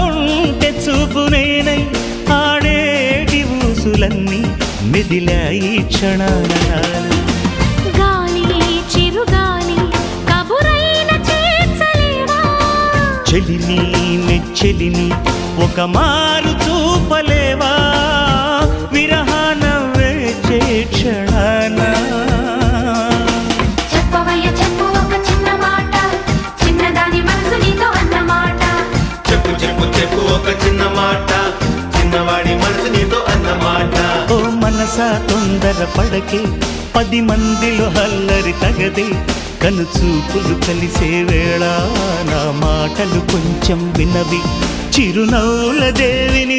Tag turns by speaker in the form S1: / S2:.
S1: కొంటె చూపు నేనై ఆడేటి ఊసులన్నీ మెదిలాయి క్షణాల
S2: గాలి చిరుగాలి కబురైన చేర్చలేవా
S1: చెలిని నెచ్చెలిని ఒక మారు చూపలేవా విరహాన వేచే క్షణాన
S2: చెప్పవయ్య చెప్పు ఒక చిన్న మాట చిన్నదాని మనసు నీతో అన్నమాట
S3: చెప్పు చెప్పు చెప్పు ఒక చిన్న మాట చిన్నవాడి మనసు నీతో అన్నమాట
S1: ఓ మనసా తొందర పడకే 10 మందిలో హల్లరి తగదే కను చూపులు కలిసే వేళ నా మాటలు కొంచెం వినవి చిరునవ్వుల దేవిని